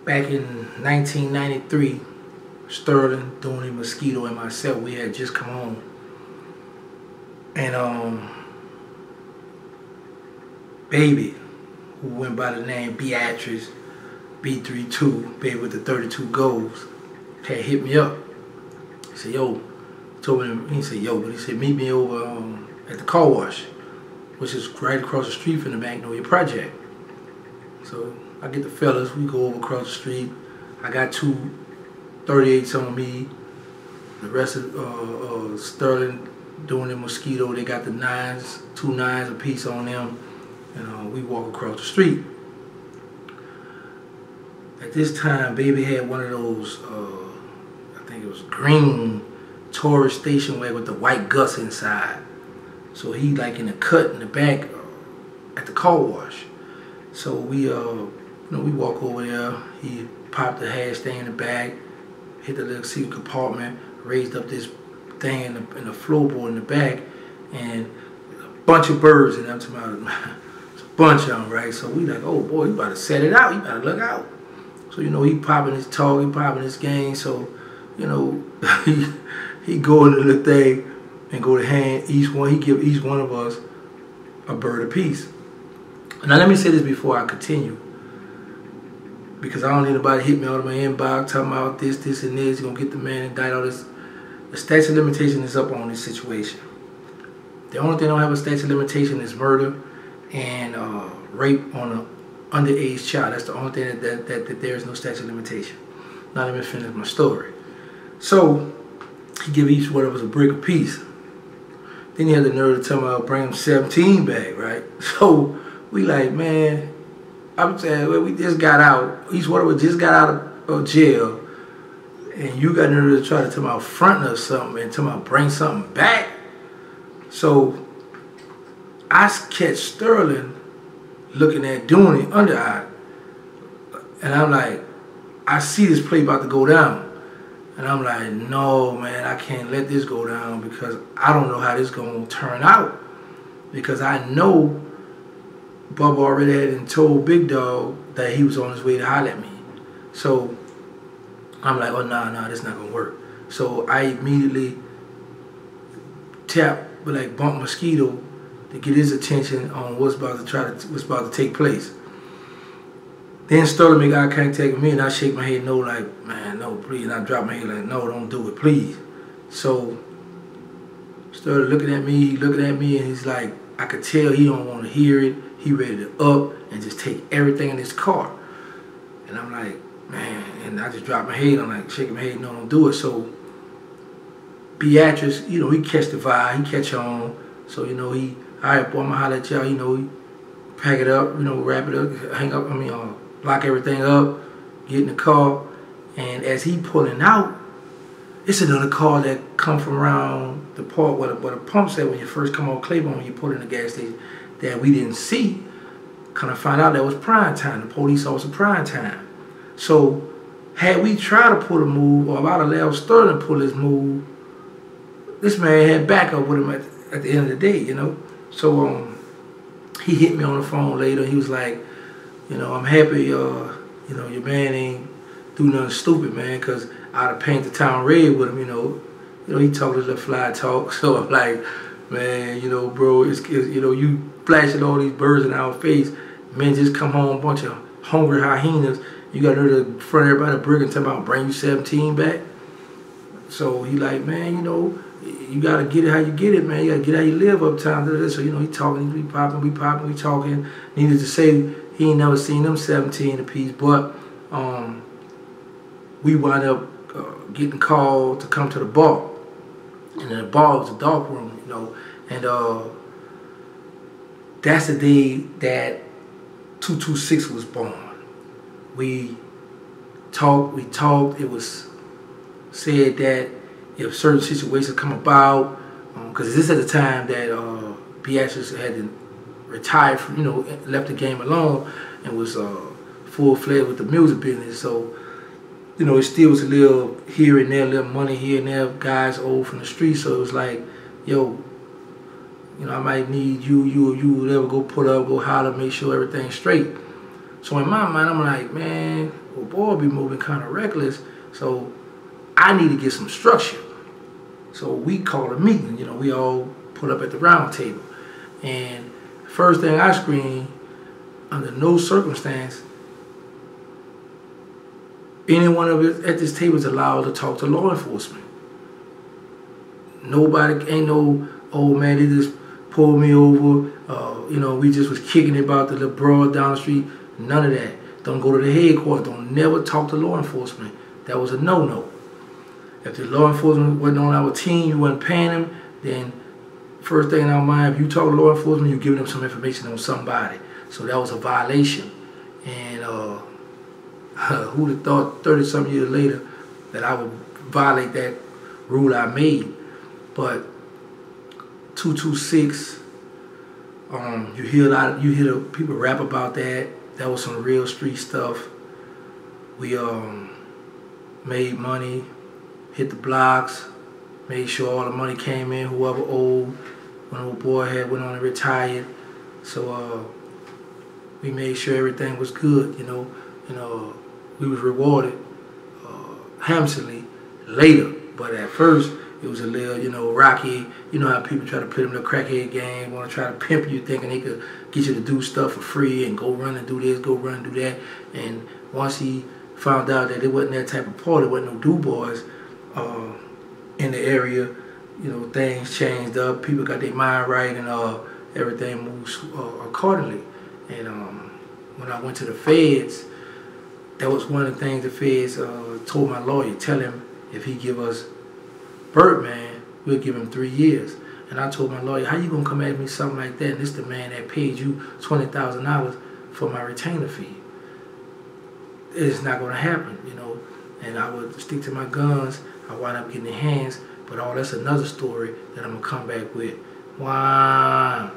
back in 1993, Sterling, Dooney, Mosquito, and myself, we had just come home. And Baby, who went by the name B-atris, B32, Baby with the 32 goals, had hit me up. He said, yo, told me, he said, yo, but he said, meet me over at the car wash, which is right across the street from the Magnolia Project. So I get the fellas, we go over across the street. I got two 38s on me. The rest of Sterling, Dooney, Mosquito, they got the 9s, 2 9s apiece on them. And we walk across the street. At this time, Baby had one of those, I think it was green Taurus station wagon with the white guts inside. So he like in a cut in the back at the car wash. So we we walk over there. He popped the hash thing in the back, hit the little secret compartment, raised up this thing in the floorboard in the back, and a bunch of birds in them. It's a bunch of them, right? So we like, oh boy, you about to set it out. You better look out. So he popping his talk, he popping his game. So he go into the thing and go to hand each one. He give each one of us a bird apiece. Now let me say this before I continue, because I don't need nobody hit me out of my inbox talking about this, and this. You're gonna get the man indicted, all this. The statute of limitation is up on this situation. The only thing I don't have a statute of limitation is murder and rape on an underage child. That's the only thing that there is no statute of limitation. Now let me finish my story. So he give each one of us a brick apiece. Then he had the nerve to tell me I'll bring him 17 back, right? So we like, man, I'm saying, well, we just got out. Each one of us just got out of jail, and you got nerve to try to tell me about fronting or something and tell me I'll bring something back. So I catch Sterling looking at Dooney under eye, and I'm like, I see this play about to go down. And I'm like, no, man, I can't let this go down because I don't know how this going to turn out. Because I know Bubba already had told Big Dog that he was on his way to holler at me. So I'm like, oh, nah, this not going to work. So I immediately bump Mosquito to get his attention on what's about to take place. Then Sterling make eye contact with me, and I shake my head no, like, man, no, please. And I drop my head like, no, don't do it, please. So Sterling looking at me, and he's like, I could tell he don't want to hear it. He ready to up and just take everything in his car. And I'm like, man, and I just drop my head. I'm like, shaking my head, no, don't do it. So B-atris, he catch the vibe, he catch on. So, all right, boy, I'm gonna holler at y'all, he pack it up, wrap it up, hang up, lock everything up, get in the car, and as he pulling out, it's another car that come from around the park where the pump set when you first come on Claiborne, when you pull in the gas station, that we didn't see. Kind of find out that was prime time. The police officer prime time. So had we tried to pull a move, or about allowed Sterling to pull his move, this man had backup with him at the end of the day, So he hit me on the phone later. He was like, I'm happy, your man ain't do nothing stupid, man, because I'd have painted the town red with him, he talked his little fly talk. So I'm like, man, bro, it's you flashing all these birds in our face. Men just come home, a bunch of hungry hyenas. You got her to front everybody a brick and tell about bring you 17 back. So he like, man, you gotta get it how you get it, man. You gotta get how you live uptown. So he talking, we popping, we talking. Needless to say, he ain't never seen them 17 apiece, but we wound up getting called to come to the bar. And the bar was a dark room, and that's the day that 226 was born. We talked, it was said that if certain situations come about, because this is at the time that B-atris had retired from, left the game alone and was full-fledged with the music business. So, it still was a little here and there, a little money here and there, guys old from the street. So it was like, yo, I might need you, whatever, go pull up, go holler, make sure everything's straight. So in my mind, I'm like, man, well, boy, be moving kind of reckless, so I need to get some structure. So we called a meeting, you know, we all put up at the round table. And first thing I screamed, under no circumstance, any one of us at this table is allowed to talk to law enforcement. Nobody, ain't no, oh man, they just pulled me over, you know, we just was kicking it about the little broad down the street. None of that. Don't go to the headquarters. Don't never talk to law enforcement. That was a no-no. If the law enforcement wasn't on our team, you wasn't paying them, then first thing in our mind, if you talk to law enforcement, you're giving them some information on somebody. So that was a violation. And who'd have thought 30-some years later that I would violate that rule I made. But 226, you hear the people rap about that. That was some real street stuff. We made money, hit the blocks, made sure all the money came in, whoever owed. When old boy went on and retired. So we made sure everything was good, you know. And we was rewarded handsomely later. But at first, it was a little, you know, rocky. You know how people try to play them in the crackhead game, want to try to pimp you, thinking they could get you to do stuff for free and go run and do this, go run and do that. And once he found out that it wasn't that type of party, there wasn't no do boys in the area, you know, things changed up. People got their mind right, and everything moves accordingly. And when I went to the feds, that was one of the things the feds told my lawyer, tell him if he give us Birdman, we'll give him 3 years. And I told my lawyer, how you gonna come at me something like that? And this the man that paid you $20,000 for my retainer fee. It's not gonna happen, you know. And I would stick to my guns. I wound up getting the hands, but that's another story that I'm gonna come back with. Wow.